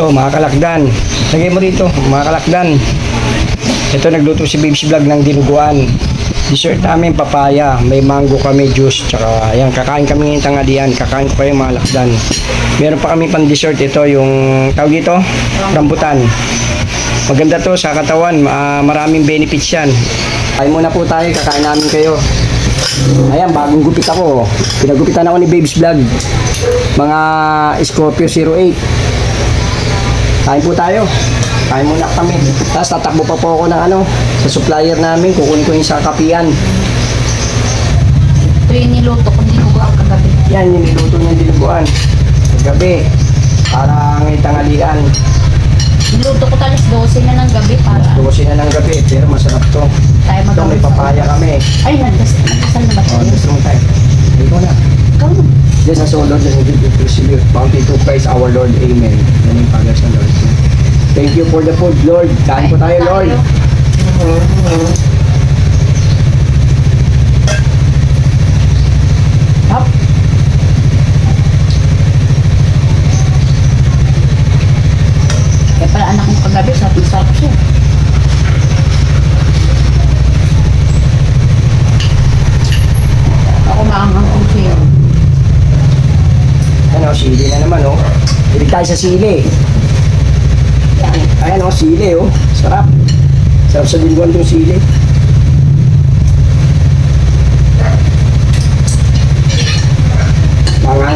Ito, mga kalakdan. Lagay mo rito, mga kalakdan. Ito, nagluto si Babes Vlog ng dinuguan. Dessert namin, papaya. May mango kami, juice. Tsaka, ayan, kakain kami ngayong tanghalian. Kakain ko pa yung mga lakdan. Meron pa kami pang dessert. Ito, yung, tawag ito, rambutan. Maganda to sa katawan. Maraming benefits yan. Kain muna po tayo, kakain namin kayo. Ayan, bagong gupit ako. Pinagupitan ako ni Babes Vlog. Mga Scorpio 08. Kain po tayo. Kain muna kami. Tapos tatakbo pa po ako ng sa supplier namin. Kukunin ko yung sa kapian. Ito yung niluto kong dinuguan kagabi. Yan, yung niluto ng dinuguan. Gabi. Para ngayong tanghalian. Niluto ko talas 12 na ng gabi para 12 na ng gabi. Pero masarap to. tayo Ito, magawin may papaya kami. Ay, nagdasal na ba O, tayo? gusto mo tayo. Ikaw na. Ikaw na. Yes, as O Lord, and we receive bounty to Christ our Lord. Amen. Yan yung Father, Son, Lord. Thank you for the food, Lord. Kain po tayo, Lord. Hop. Kaya pala anak mo kagabi, sarap siya. Ako maangang kong siya. Ano, sili na naman, oh. Hilig tayo sa sili. Yan. Ayan, oh, sili, oh. Sarap. Sarap sa dinuguan itong sili. Mangang.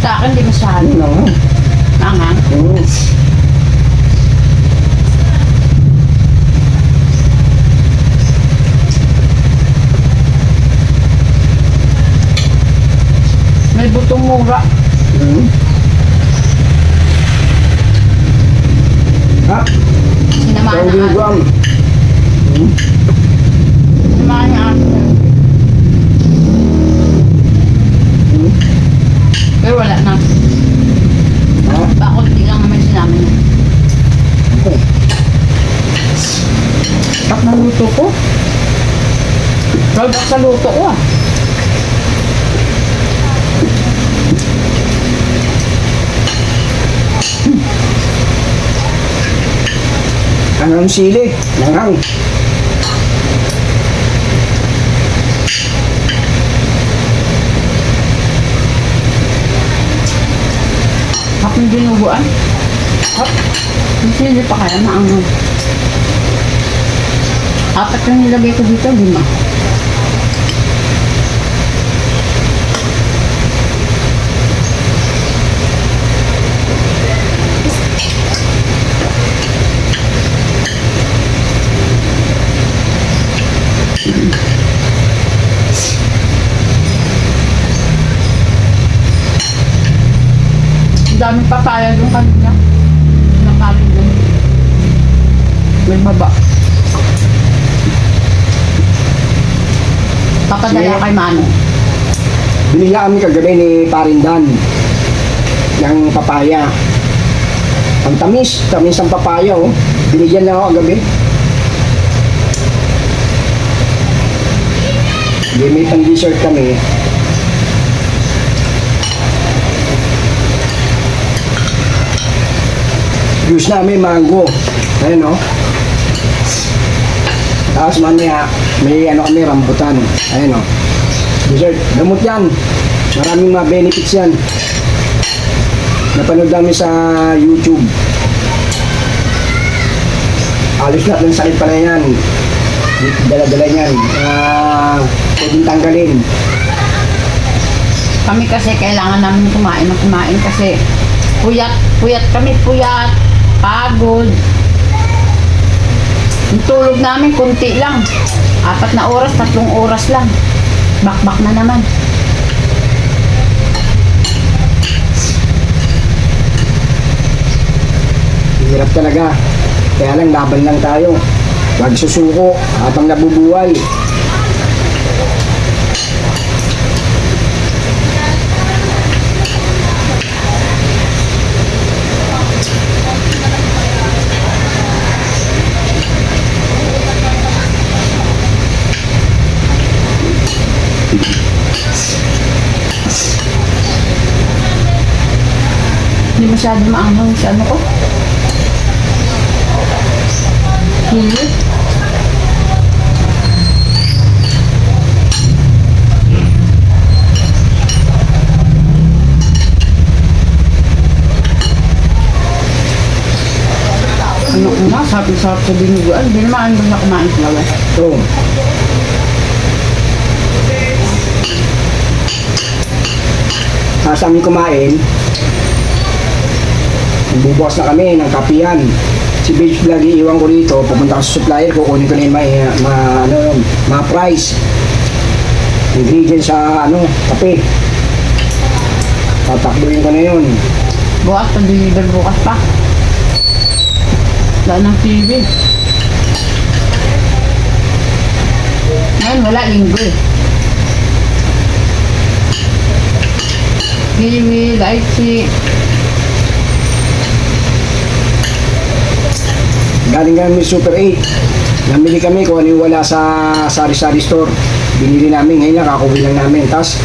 Sa akin, di masyado. Ano, Maangang. May butong mura. Ha? Sinamahan Ang na dinuguan. Sinamahan niya ako. Pero wala na. Ha? Bakit di lang naman sinama niya. Okay. Tap na luto ko. Proud ako sa luto ko ah. Ano ang sili? Mangang. Hap yung dinuguan. Hap. Hindi pa kaya maangang. Apat yung nilagay ko dito, 5. Ang daming papaya doon kanina. Nakaling doon. May baba. Papadala kay Mano. Binila kami kagabi ni Parindan ng papaya. Ang tamis ang papaya, oh. Binigyan na ako kagabi. Hindi, may pang dessert kami. Juice namin, mango. Ayan, oh. Tapos mamaya, may kami, rambutan. Ayan, oh. Dessert. Gamot yan. Maraming mga benefits yan. Napanood namin sa YouTube. Alis lahat ng sakit pala yan. Dala-dala yan. Pwedeng tanggalin. Kami kasi kailangan namin kumain kasi puyat kami, pagod. Yung tulog namin, kunti lang. 4 na oras, 3 oras lang. Bakbak na naman. Hirap talaga. Kaya lang, laban lang tayo. Huwag susuko habang nabubuhay. masyado maanghang sa ano ko. Hili. Ano ko nga, sarap-sarap sa dinuguan. Hindi naman ano na kumain sa lawas. So, sa amin kumain, bubukas na kami ng kapihan. Si Beach Vlog, iiwan ko rito, pupunta ko sa supplier ko, kunin ko na yung mga price. Ingredients sa kape. Tatakbuhin ko na yun. Bukas, pag-deliver bukas pa. Wala ng TV. Ngayon, wala linggo eh. TV, lychee. Galing kami Super 8. Namili kami kung ano yung wala sa sari-sari store. Binili namin, ngayon lang kakuwi lang namin. Tapos,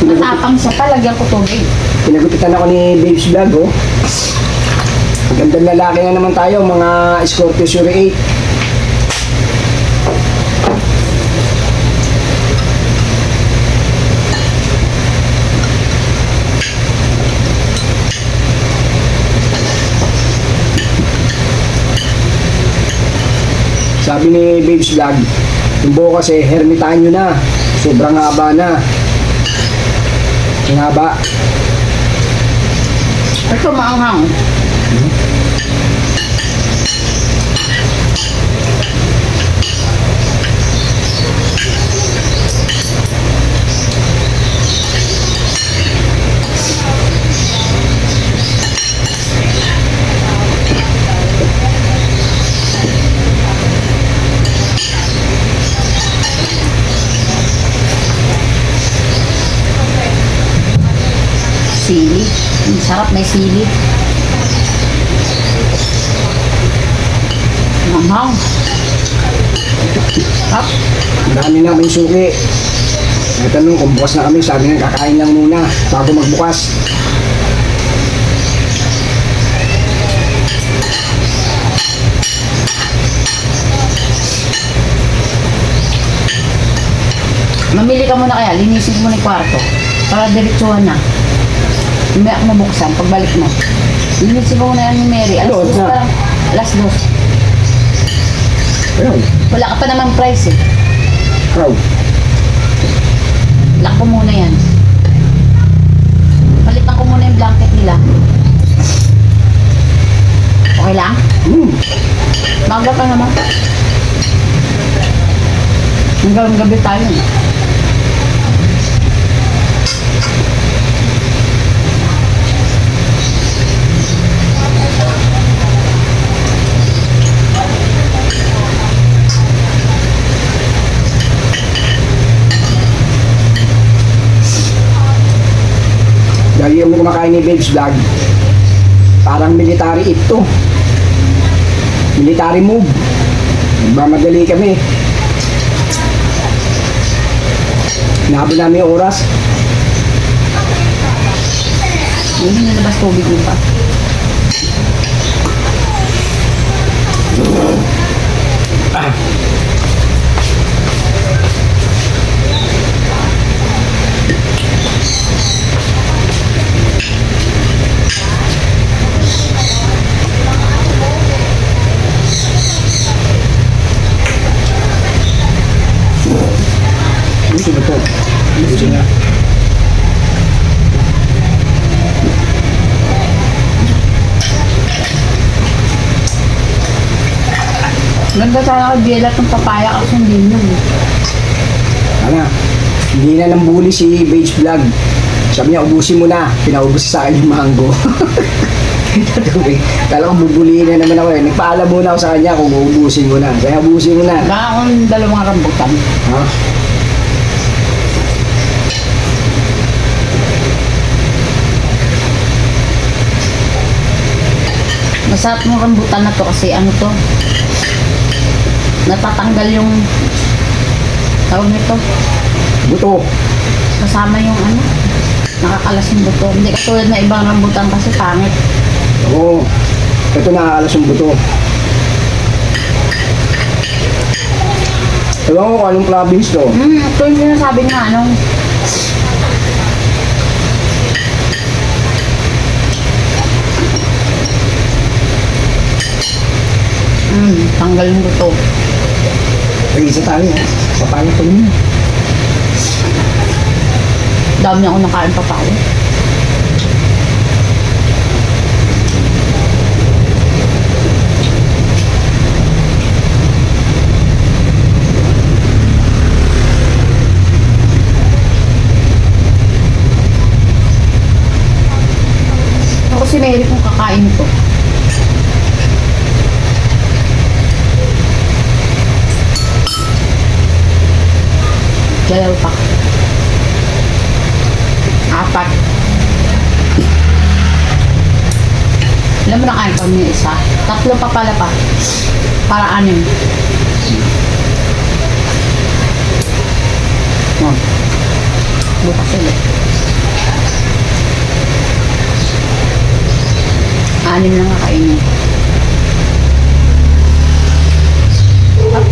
Matapang siya pa, lagyan ko tubig. pinagupitan ako ni Babes Vlog, oh. Magandang lalaki na naman tayo, mga Scorpio Super 8. Sabi ni Babes Vlog, yung buho kasi hermitanyo na. Sobrang haba na. Ang haba. Ito maanghang. Sili. Ang sarap, may sili. Mamang. Sarap. Ang dami namin suki. Natanong kung bukas na kami, sabi nga kakain lang muna bago magbukas. Mamili ka muna kaya, linisin mo muna yung kwarto. Para diretsuhan na. May ako mabuksan, pagbalik mo. Linisin mo muna yan ni Mary. Alas Doon 2 na. pa lang. Alas 2. Ayun, Wala ka pa namang price eh. crowd. Lock ko muna yan. Palitan ko muna yung blanket nila. Okay lang? Maga pa naman. Hanggang gabi tayo. Lagi yung kumakain ni Babes Vlog. Parang military ito. Military move. Magmamadali kami. Nabi namin yung oras. Hindi nalabas tubig mo pa. Gusto ba ito? Gusto niya. Ganda sana kay Bella ng papaya kasi hindi nyo. Ano? Hindi na nang bully si Babes Vlog. Sabi niya, ubusin mo na. Pinaubos sa akin yung mango. Kala ko bubulihin na naman ako eh. Nagpaalam muna ako sa kanya kung uubusin mo na. Kaya ubusin mo na. Baka akong dalawang rambutan. Ha? Masarap yung rambutan na to kasi ano to. Natatanggal yung tawag nito. Buto. Kasama yung ano. Nakakalas yung buto. Hindi katulad na ibang rambutan kasi pangit. Oo. Ito nakakalas yung buto. Ewan ko kung anong province to. Ito yung sinasabi nga, anong... Tanggal yung buto. Pag-isa tayo. Papaya ko yun. Dami ako nakain papaya. Ako si Mary kung kakain ito. Dalawa pa. Apat. Alam mo na kain pa yung isa. Tatlo pa pala pa. Para 6. Oh. Bukas ulit. 6 lang kakainin. Up.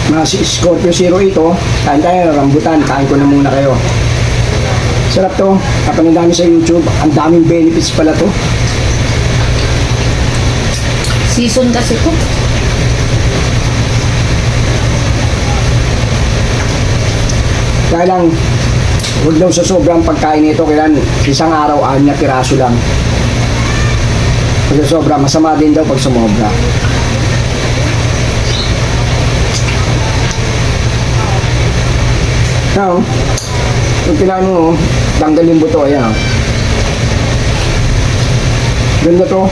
Mga si Scorpio Zero ito, kain tayo, rambutan, kain ko na muna kayo. Sarap to, kapag ang dami sa YouTube, ang daming benefits pala to. Season kasi ito. Kaya lang, huwag daw sa sobrang pagkain nito, kailan isang araw, 6 na piraso lang. Pag sa sobra, masama din daw pag sumobra. Now, yung kailangan mo, tanggalin buto, ayan. Ganda to.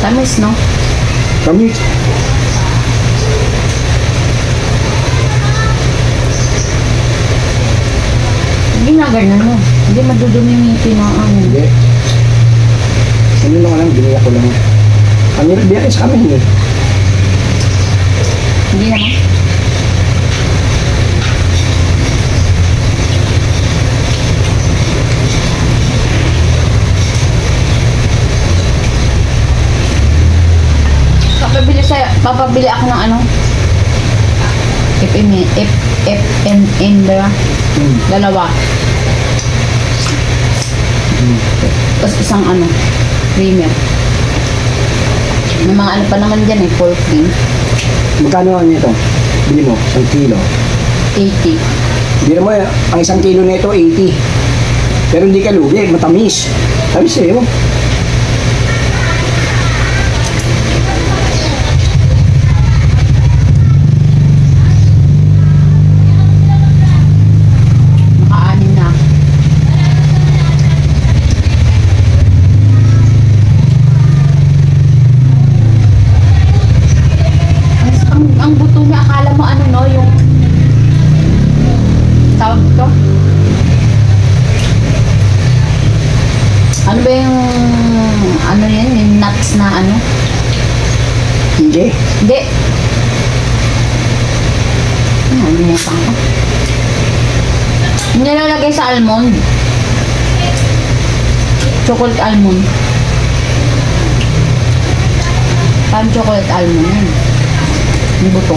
Tamis, no? Kami, Hindi na ganun mo. Hindi madudumi yung ngipin ng ano. hindi. Ano lang lang, binila ko lang. Kami, biyaris kami, hindi. Hindi naman. Papabili ako ng ano? FMN ba? Dalawa. Tapos isang ano, creamer. May mga ano pa naman dyan eh, full cream. Magkano ang ito? Bili mo, 1 kilo. 80. Bili mo, ang 1 kilo na ito, 80. Pero hindi ka lugi, matamis. Tamis eh, oh. Naka-anim na. Ang buto niya, akala mo ano no, yung tawag ko? Ano ba yung ano yan, yung nuts na ano? Hindi. Hindi. Ano, linipan ko. Yung nilalagay sa almond. Chocolate almond. Parang chocolate almond yan. Yung buto.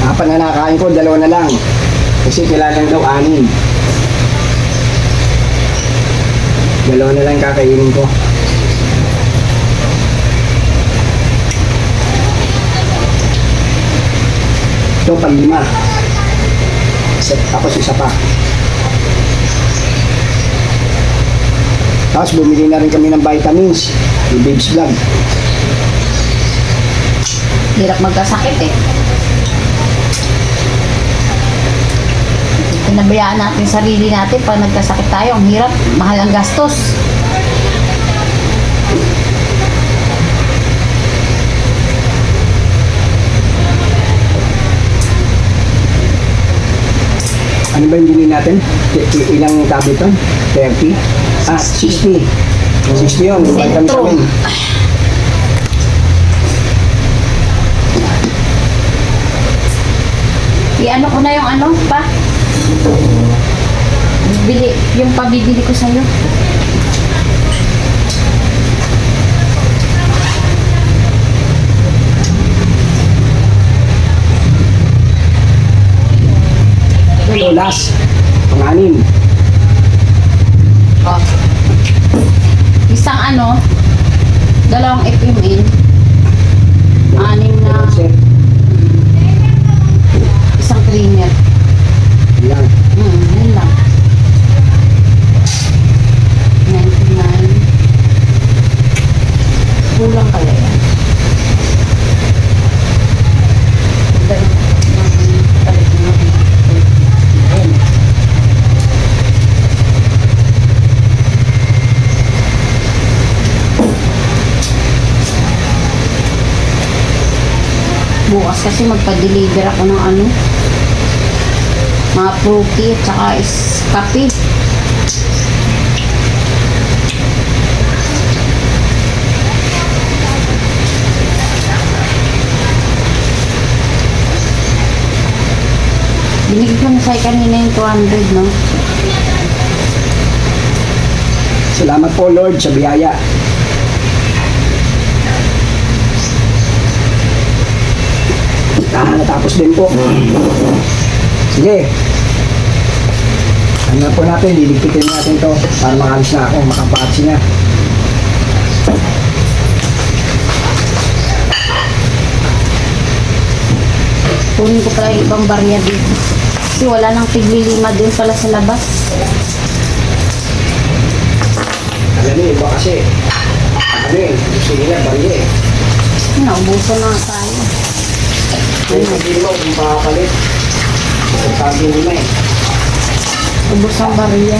Apat na nakakain ko, 2 na lang. Kasi kailangan daw 6. 2 na lang kakainin ko. Ito, 5. Tapos isa pa. Tapos bumili na rin kami ng vitamins. Yung Babes Vlog. Hirap magkasakit eh. Pinabayaan natin sarili natin pag nagkasakit tayo. Ang hirap, mahal ang gastos. Ano ba yung bili natin? Ilang tablet yun? 30? 60. 60 yun. Yung vitamins Centrum. namin. I-ano ko na yung ano pa? Yung pabibili ko sa'yo. Ito last. Pang-anim. Oh. Isang ano, dalawang FMN, anim na, isang cleaner. Ilang. Yun lang. 99. Kulang kaya yan. Bukas kasi magpa-deliver ako ng ano, mga fruity at saka kape. Binigay ko na sa'yo kanina yung 200, no? Salamat po Lord sa biyaya. Natapos din po. Sige. Ano po natin, liligpitin natin to para makalis na ako, makapatsi na. Kunin ko pala yung ibang barya dito. Kasi wala nang tiglilima dun pala sa labas. Alam niyo, iba kasi. Ano eh, gusto nila bali eh. Naubusan na tayo. Kung hindi mo, kung makakalit. Kung sabi nila eh. Ubus ang barya.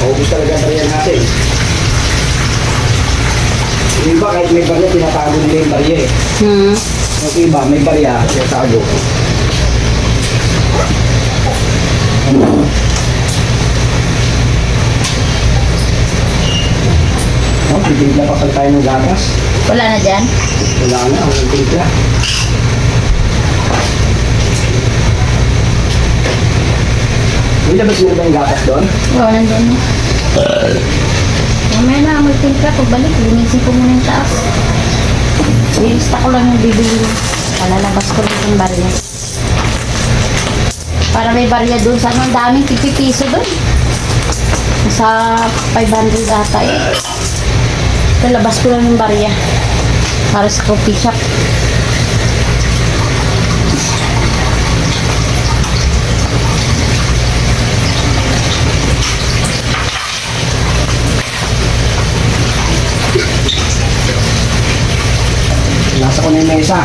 Ubus talaga ang barya natin. Yung iba kahit may barya, tinatago nila yung barya eh. Yung iba, may barya, tinatago. Oh, bibigla pa pala tayo ng gatas. Wala na dyan? Wala na, walang bibigla. May labas mo ba yung gatas doon? Oo, nandun. Mamaya na, magtimpla. Pagbalik, linisin ko muna yung taas. Ilista ko lang yung bibili. Palalabas ko rin yung barya. Para may barya doon. Sana ang daming pipipiso doon. Sa 500 ata eh. Lalabas ko lang yung barya. Para sa coffee shop. Nasa ko na yung mesa.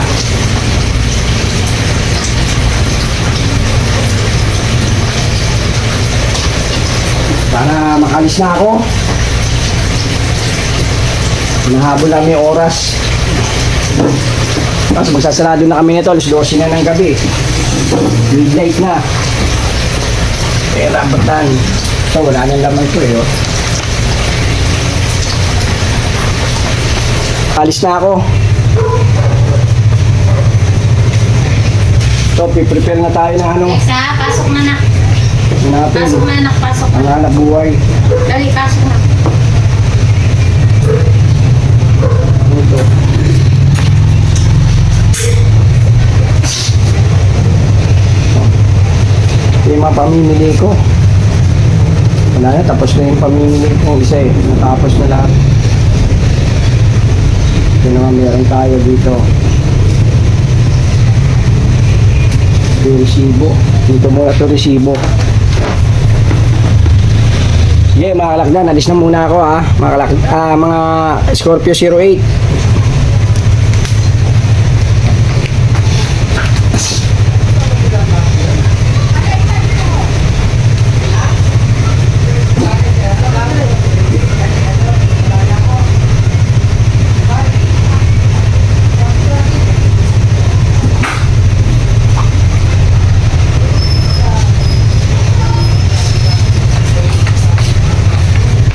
Sana makalis na ako. Hinahabol namin yung oras. Tapos magsasarado na kami nito. Alas 12 na ng gabi. Midnight na. Eh, rabatan. So, wala nang laman ko eh. Oh. Alis na ako. So, prepare na tayo ng ano. Alexa, pasok na na. Natin. Pasok na, nak. Pasok Ang na. hanap buhay. Dali, pasok na. Ito. Ito yung mga pamimili ko. Wala na, tapos na yung pamimili ko. Isa eh, natapos na lahat. Ito naman meron tayo dito. Ito yung resibo. Dito muna ito resibo. Sige, mga kalakdan, alis na muna ako ha. Mga Scorpio 08.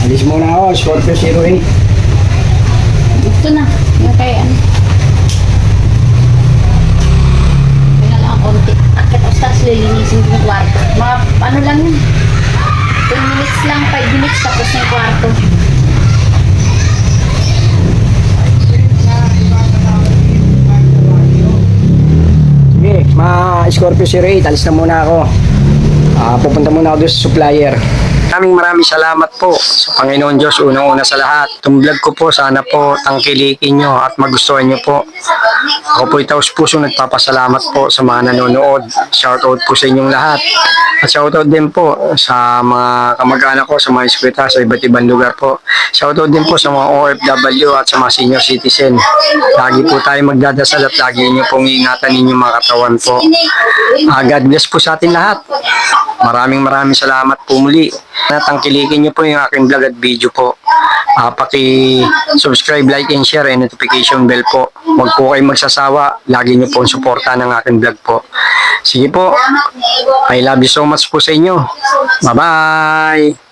Alis muna ako, Scorpio 08. Ito na. Yung kay ano. Kaya lang ang konti. Akit o stars, lilinisin ko yung kwarto. Mga ano lang yun. 10 minutes lang, 5 minutes tapos na yung kwarto. Sige, mga Scorpio 08, alis na muna ako. Pupunta muna ako doon sa supplier. Maraming salamat po sa Panginoon Diyos, unang-una sa lahat. Itong vlog ko po, sana po tangkilikin nyo at magustuhan nyo po. Ako po taos puso nagpapasalamat po sa mga nanonood. Shoutout po sa inyong lahat. At shoutout din po sa mga kamag-anak ko, sa mga eskweta, sa iba't ibang lugar po. Shoutout din po sa mga OFW at sa mga senior citizen. Lagi po tayo magdadasal at lagi nyo pong ingatan ninyong mga katawan po. God bless po sa atin lahat. Maraming salamat po muli. Natangkilikin nyo po yung aking vlog at video po. Paki-subscribe, like, and share, and notification bell po. Huwag po kayo magsasawa. Lagi nyo po suporta ng aking vlog po. Sige po. I love you so much po sa inyo. Bye-bye!